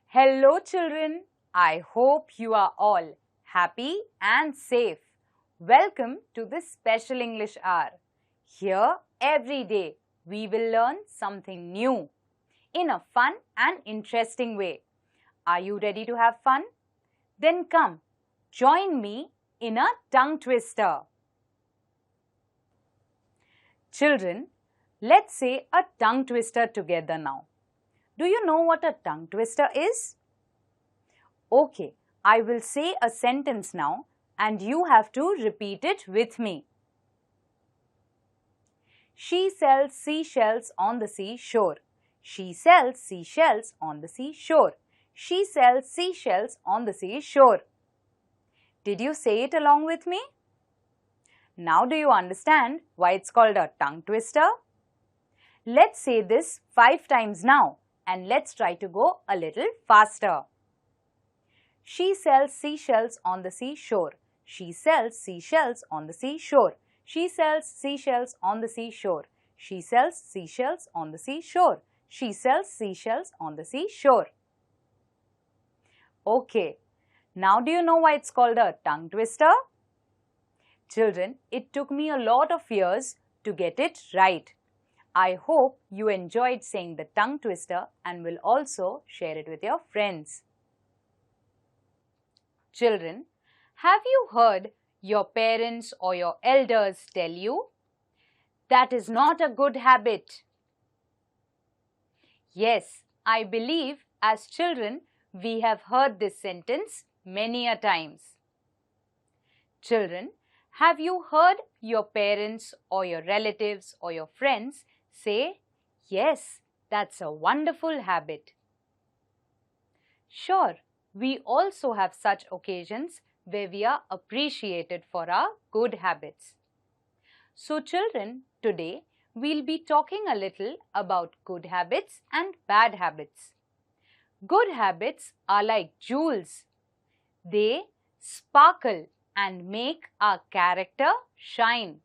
Hello children, I hope you are all happy and safe. Welcome to this special English hour. Here every day we will learn something new in a fun and interesting way. Are you ready to have fun? Then come, join me in a tongue twister. Children, let's say a tongue twister together now. Do you know what a tongue twister is? Okay, I will say a sentence now and you have to repeat it with me. She sells seashells on the seashore. She sells seashells on the seashore. She sells seashells on the seashore. Did you say it along with me? Now do you understand why it's called a tongue twister? Let's say this 5 times now. And let's try to go a little faster. She sells seashells on the seashore. She sells seashells on the seashore. She sells seashells on the seashore. She sells seashells on the seashore. She sells seashells on the seashore. Okay, now do you know why it's called a tongue twister? Children, it took me a lot of years to get it right. I hope you enjoyed saying the tongue twister and will also share it with your friends. Children, have you heard your parents or your elders tell you that is not a good habit? Yes, I believe as children we have heard this sentence many a times. Children, have you heard your parents or your relatives or your friends say, yes, that's a wonderful habit? Sure, we also have such occasions where we are appreciated for our good habits. So children, today we'll be talking a little about good habits and bad habits. Good habits are like jewels. They sparkle and make our character shine,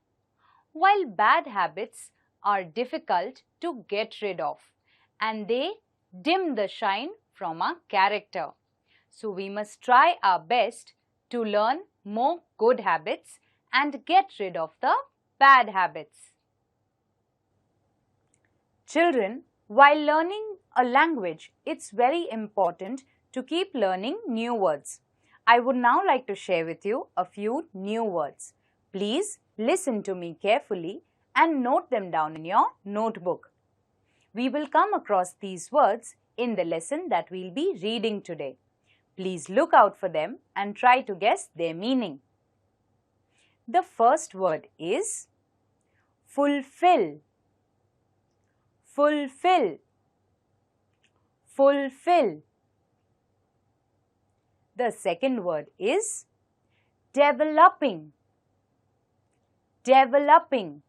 while bad habits are difficult to get rid of and they dim the shine from our character. So we must try our best to learn more good habits and get rid of the bad habits. Children, while learning a language, it's very important to keep learning new words. I would now like to share with you a few new words. Please listen to me carefully and note them down in your notebook. We will come across these words in the lesson that we'll be reading today. Please look out for them and try to guess their meaning. The first word is fulfill. Fulfill. Fulfill. The second word is developing. Developing.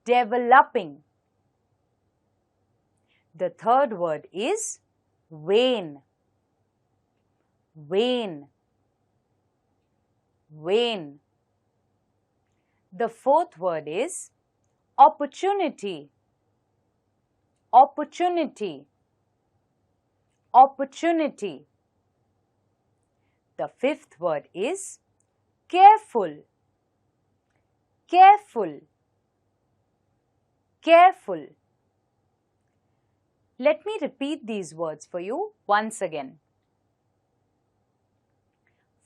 Developing. The third word is wane. Wane. Wane. The fourth word is opportunity. Opportunity. Opportunity. The fifth word is careful. Careful. Careful. Let me repeat these words for you once again.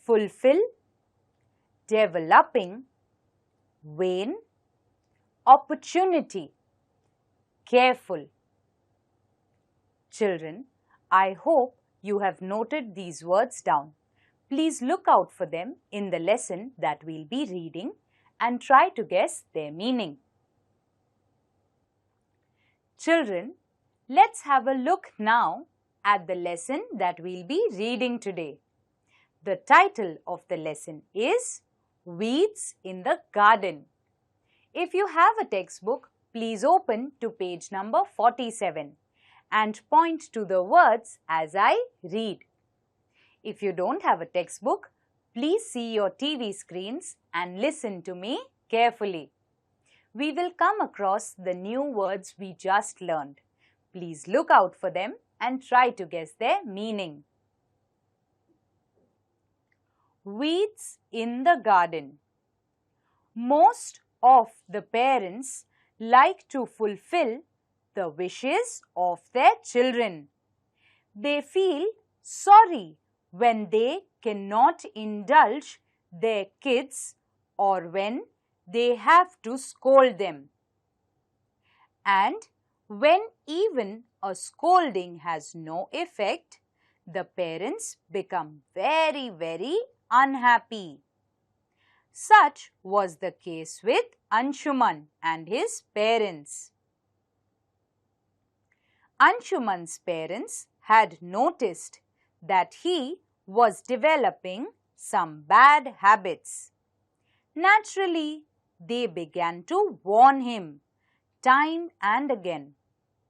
Fulfill, developing, wane, opportunity, careful. Children, I hope you have noted these words down. Please look out for them in the lesson that we'll be reading and try to guess their meaning. Children, let's have a look now at the lesson that we'll be reading today. The title of the lesson is Weeds in the Garden. If you have a textbook, please open to page number 47 and point to the words as I read. If you don't have a textbook, please see your TV screens and listen to me carefully. We will come across the new words we just learned. Please look out for them and try to guess their meaning. Weeds in the garden. Most of the parents like to fulfill the wishes of their children. They feel sorry when they cannot indulge their kids or when they have to scold them. And when even a scolding has no effect, the parents become very unhappy. Such was the case with Anshuman and his parents. Anshuman's parents had noticed that he was developing some bad habits. Naturally, they began to warn him time and again,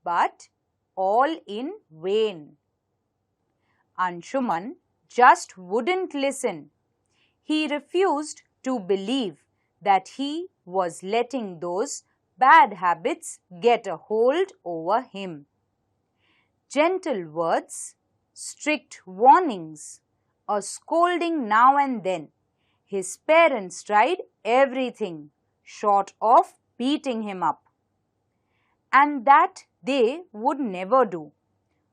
but all in vain. Anshuman just wouldn't listen. He refused to believe that he was letting those bad habits get a hold over him. Gentle words, strict warnings, a scolding now and then. His parents tried everything short of beating him up, and that they would never do.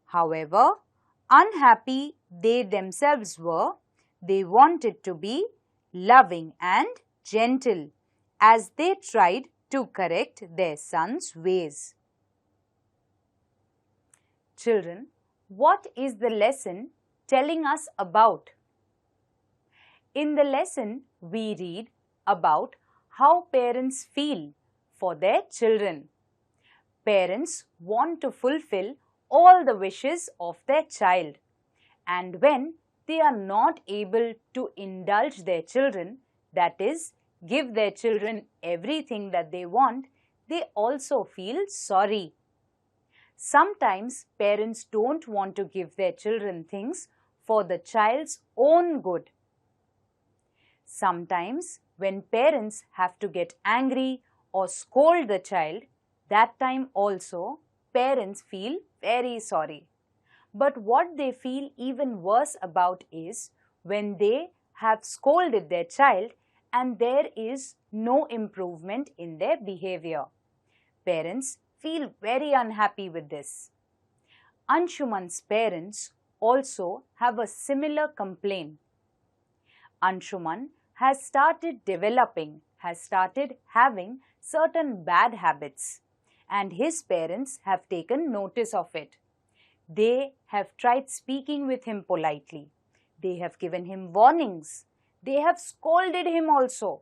However, unhappy they themselves were, they wanted to be loving and gentle as they tried to correct their son's ways. Children, what is the lesson telling us about? In the lesson, we read about how parents feel for their children. Parents want to fulfill all the wishes of their child, and when they are not able to indulge their children, that is, give their children everything that they want, they also feel sorry. Sometimes parents don't want to give their children things for the child's own good. Sometimes when parents have to get angry or scold the child, that time also parents feel very sorry. But what they feel even worse about is when they have scolded their child and there is no improvement in their behavior. Parents feel very unhappy with this. Anshuman's parents also have a similar complaint. Anshuman has started having certain bad habits, and his parents have taken notice of it. They have tried speaking with him politely. They have given him warnings. They have scolded him also.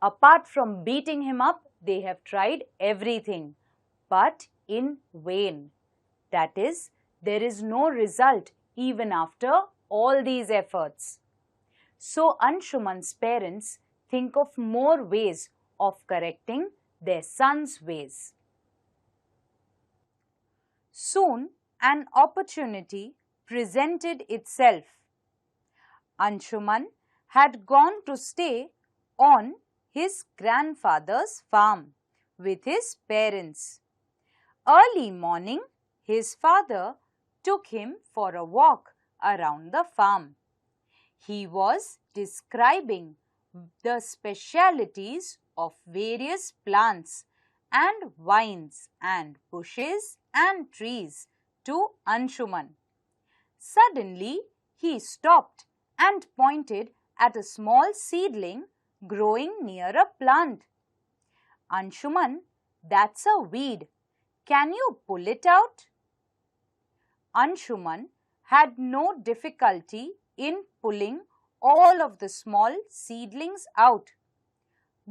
Apart from beating him up, they have tried everything, but in vain. That is, there is no result even after all these efforts. So Anshuman's parents think of more ways of correcting their son's ways. Soon an opportunity presented itself. Anshuman had gone to stay on his grandfather's farm with his parents. Early morning, his father took him for a walk around the farm. He was describing the specialities of various plants and vines and bushes and trees to Anshuman. Suddenly, he stopped and pointed at a small seedling growing near a plant. Anshuman, that's a weed. Can you pull it out? Anshuman had no difficulty in pulling all of the small seedlings out.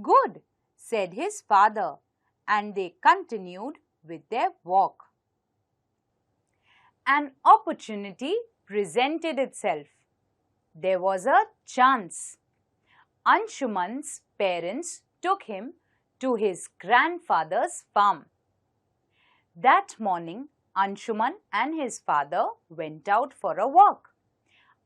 Good, said his father, and they continued with their walk. An opportunity presented itself. There was a chance. Anshuman's parents took him to his grandfather's farm. That morning, Anshuman and his father went out for a walk.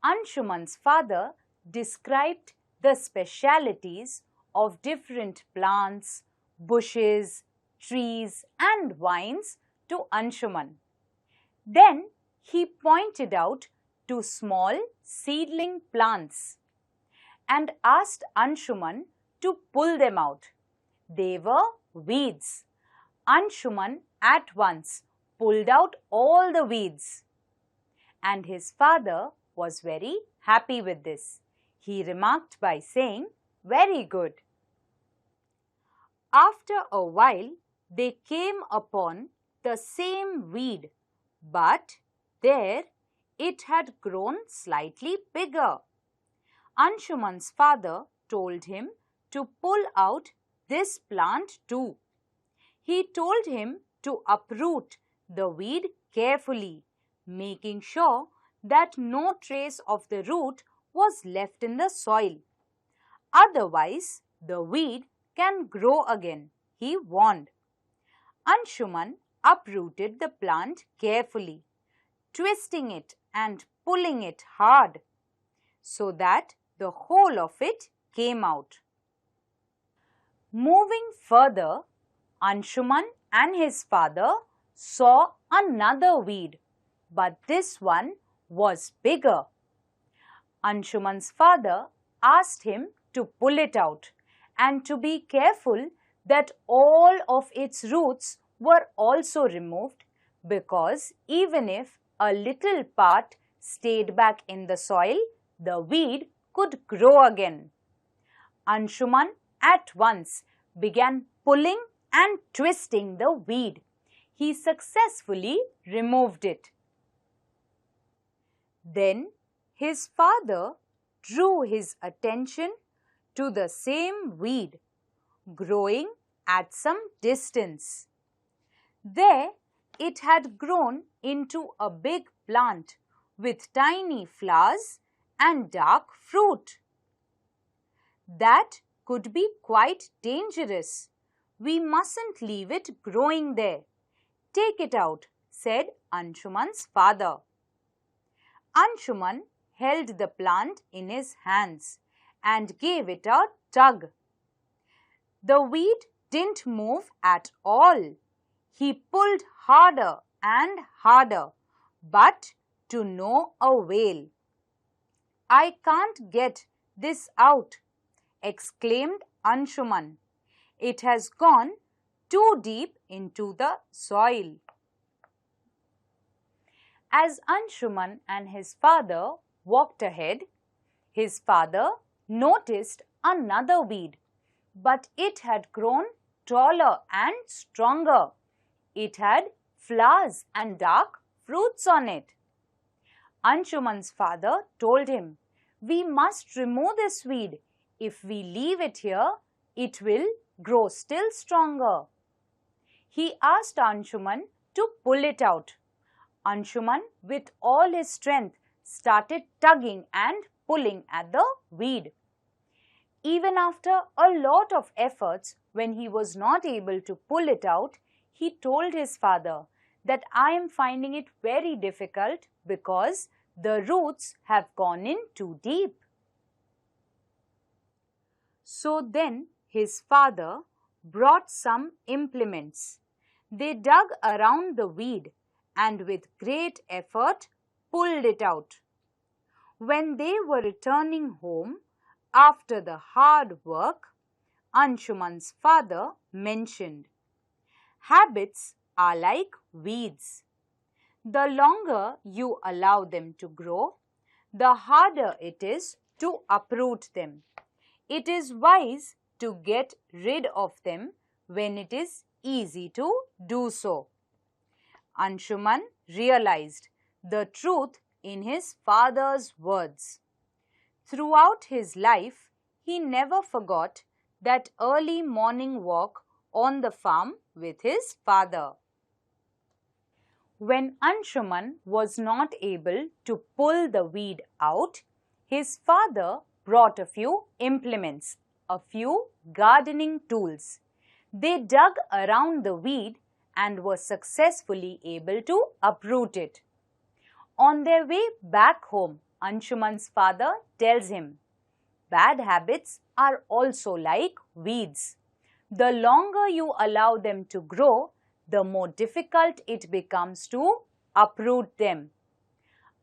Anshuman's father described the specialities of different plants, bushes, trees and vines to Anshuman. Then he pointed out to small seedling plants and asked Anshuman to pull them out. They were weeds. Anshuman at once pulled out all the weeds. And his father was very happy with this. He remarked by saying, "Very good." After a while, they came upon the same weed, but there it had grown slightly bigger. Anshuman's father told him to pull out this plant too. He told him to uproot the weed carefully, making sure that no trace of the root was left in the soil. Otherwise, the weed can grow again, he warned. Anshuman uprooted the plant carefully, twisting it and pulling it hard, so that the whole of it came out. Moving further, Anshuman and his father saw another weed, but this one was bigger. Anshuman's father asked him to pull it out and to be careful that all of its roots were also removed, because even if a little part stayed back in the soil, the weed could grow again. Anshuman at once began pulling and twisting the weed. He successfully removed it. Then his father drew his attention to the same weed growing at some distance. There it had grown into a big plant with tiny flowers and dark fruit. That could be quite dangerous. We mustn't leave it growing there. Take it out, said Anshuman's father. Anshuman held the plant in his hands and gave it a tug. The weed didn't move at all. He pulled harder and harder, but to no avail. "I can't get this out," exclaimed Anshuman. "It has gone too deep into the soil." As Anshuman and his father walked ahead, his father noticed another weed, but it had grown taller and stronger. It had flowers and dark fruits on it. Anshuman's father told him, "We must remove this weed. If we leave it here, it will grow still stronger." He asked Anshuman to pull it out. Anshuman, with all his strength, started tugging and pulling at the weed. Even after a lot of efforts, when he was not able to pull it out, he told his father that "I am finding it very difficult because the roots have gone in too deep." So then his father brought some implements. They dug around the weed and with great effort pulled it out. When they were returning home after the hard work, Anshuman's father mentioned, "Habits are like weeds. The longer you allow them to grow, the harder it is to uproot them. It is wise to get rid of them when it is easy to do so." Anshuman realized the truth in his father's words. Throughout his life, he never forgot that early morning walk on the farm with his father. When Anshuman was not able to pull the weed out, his father brought a few implements, a few gardening tools. They dug around the weed and were successfully able to uproot it. On their way back home, Anshuman's father tells him, "Bad habits are also like weeds. The longer you allow them to grow, the more difficult it becomes to uproot them."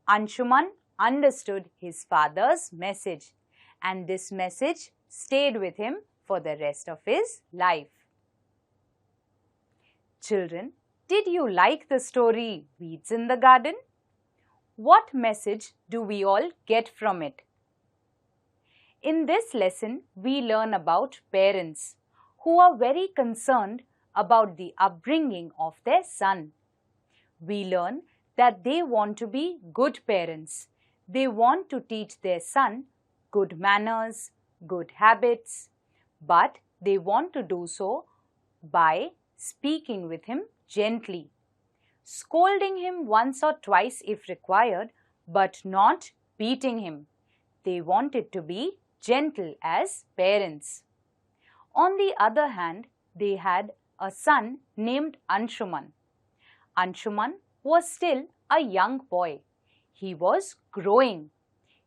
Anshuman understood his father's message, and this message stayed with him for the rest of his life. Children, did you like the story Weeds in the Garden? What message do we all get from it? In this lesson, we learn about parents who are very concerned about the upbringing of their son. We learn that they want to be good parents. They want to teach their son good manners, good habits, but they want to do so by speaking with him gently, scolding him once or twice if required, but not beating him. They wanted to be gentle as parents. On the other hand, they had a son named Anshuman. Anshuman was still a young boy. He was growing.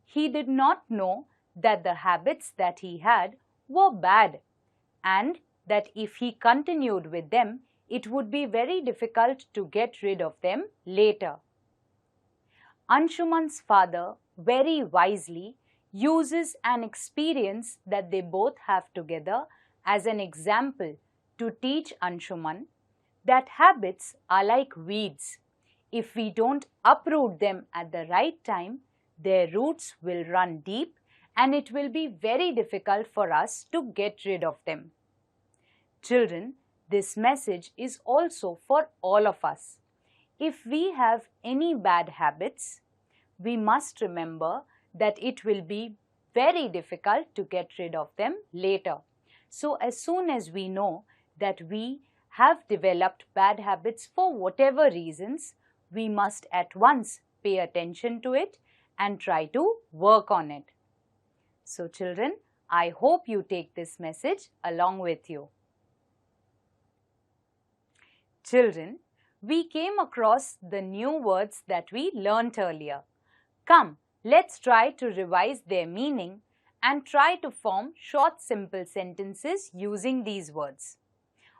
He did not know that the habits that he had were bad, and that if he continued with them, it would be very difficult to get rid of them later. Anshuman's father very wisely uses an experience that they both have together as an example to teach Anshuman that habits are like weeds. If we don't uproot them at the right time, their roots will run deep and it will be very difficult for us to get rid of them. Children, this message is also for all of us. If we have any bad habits, we must remember that it will be very difficult to get rid of them later. So as soon as we know that we have developed bad habits for whatever reasons, we must at once pay attention to it and try to work on it. So children, I hope you take this message along with you. Children, we came across the new words that we learnt earlier. Come, let's try to revise their meaning and try to form short, simple sentences using these words.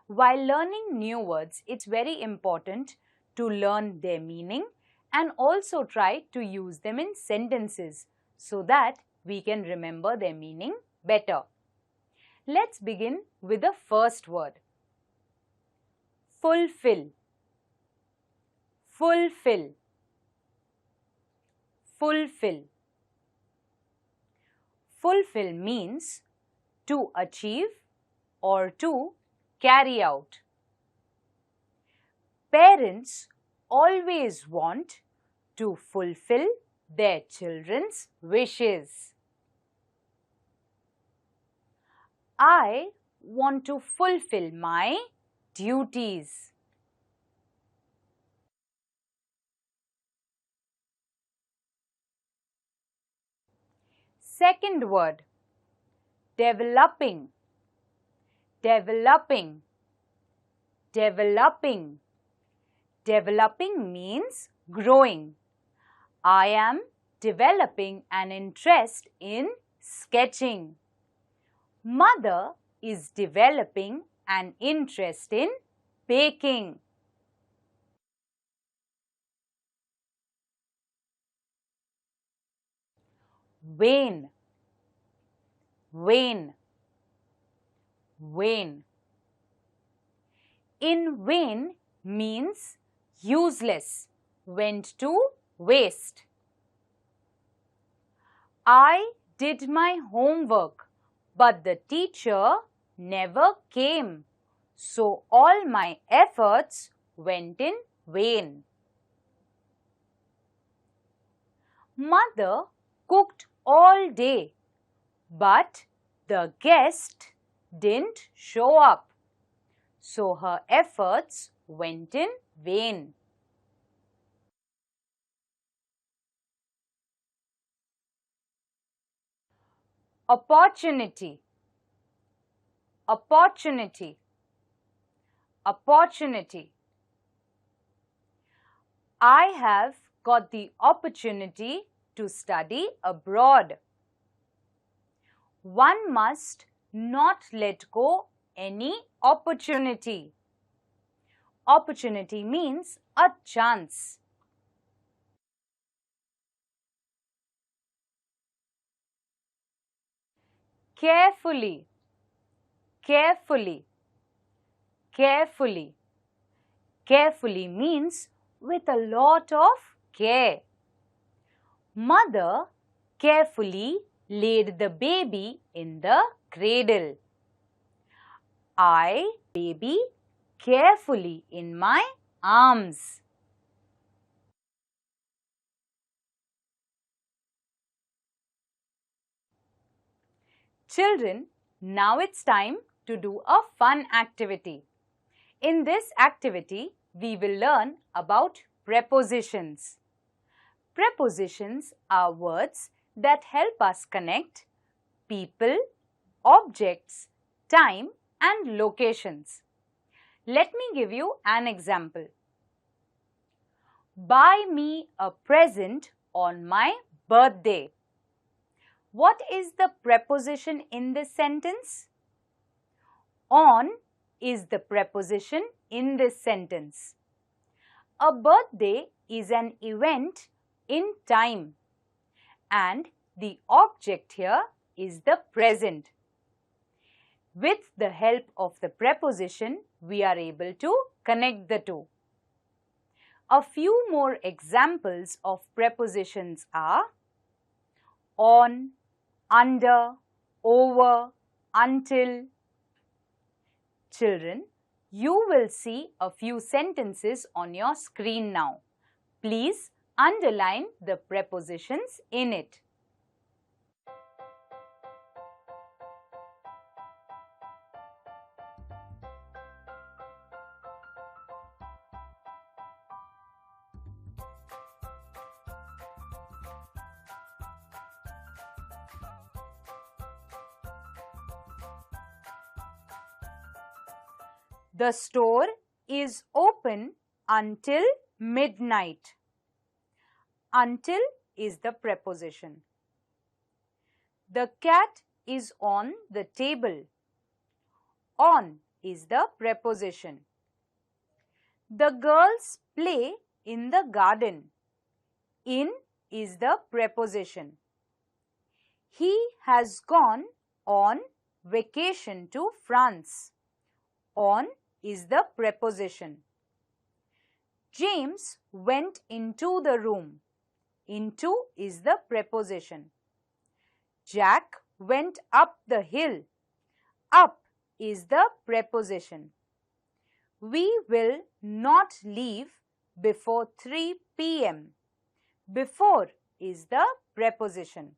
While learning new words, it's very important to learn their meaning and also try to use them in sentences so that we can remember their meaning better. Let's begin with the first word. Fulfill. Fulfill. Fulfill. Fulfill means to achieve or to carry out. Parents always want to fulfill their children's wishes. I want to fulfill my duties. Second word, developing. Developing. Developing. Developing means growing. I am developing an interest in sketching. Mother is developing an interest in baking. Wane. Wane. Wane. In wane means useless, went to waste. I did my homework, but the teacher never came, so all my efforts went in vain. Mother cooked all day, but the guest didn't show up, so her efforts went in vain. opportunity, opportunity, opportunity. I have got the opportunity to study abroad. One must not let go any opportunity. Opportunity means a chance. Carefully, carefully, carefully. Carefully means with a lot of care. Mother carefully laid the baby in the cradle. I baby carefully in my arms. Children, now it's time to do a fun activity. In this activity, we will learn about prepositions. Prepositions are words that help us connect people, objects, time and locations. Let me give you an example. Buy me a present on my birthday. What is the preposition in this sentence? On is the preposition in this sentence. A birthday is an event in time and the object here is the present. With the help of the preposition, we are able to connect the two. A few more examples of prepositions are on, under, over, until. Children, you will see a few sentences on your screen now. Please underline the prepositions in it. The store is open until midnight. Until is the preposition. The cat is on the table. On is the preposition. The girls play in the garden. In is the preposition. He has gone on vacation to France. On is the preposition. James went into the room. Into is the preposition. Jack went up the hill. Up is the preposition. We will not leave before 3 p.m. Before is the preposition.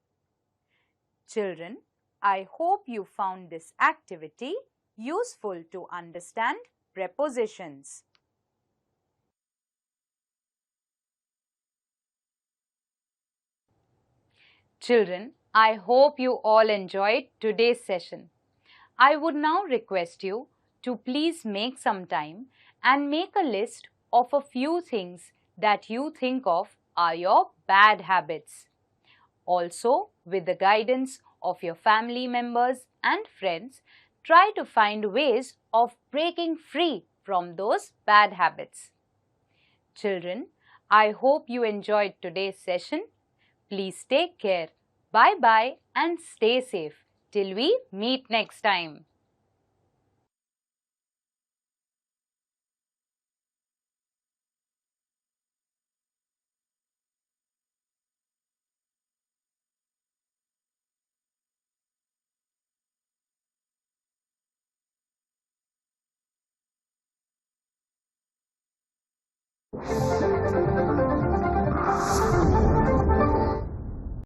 Children, I hope you found this activity useful to understand prepositions. Children, I hope you all enjoyed today's session. I would now request you to please make some time and make a list of a few things that you think of are your bad habits. Also, with the guidance of your family members and friends, try to find ways of breaking free from those bad habits. Children, I hope you enjoyed today's session. Please take care. Bye-bye and stay safe till we meet next time.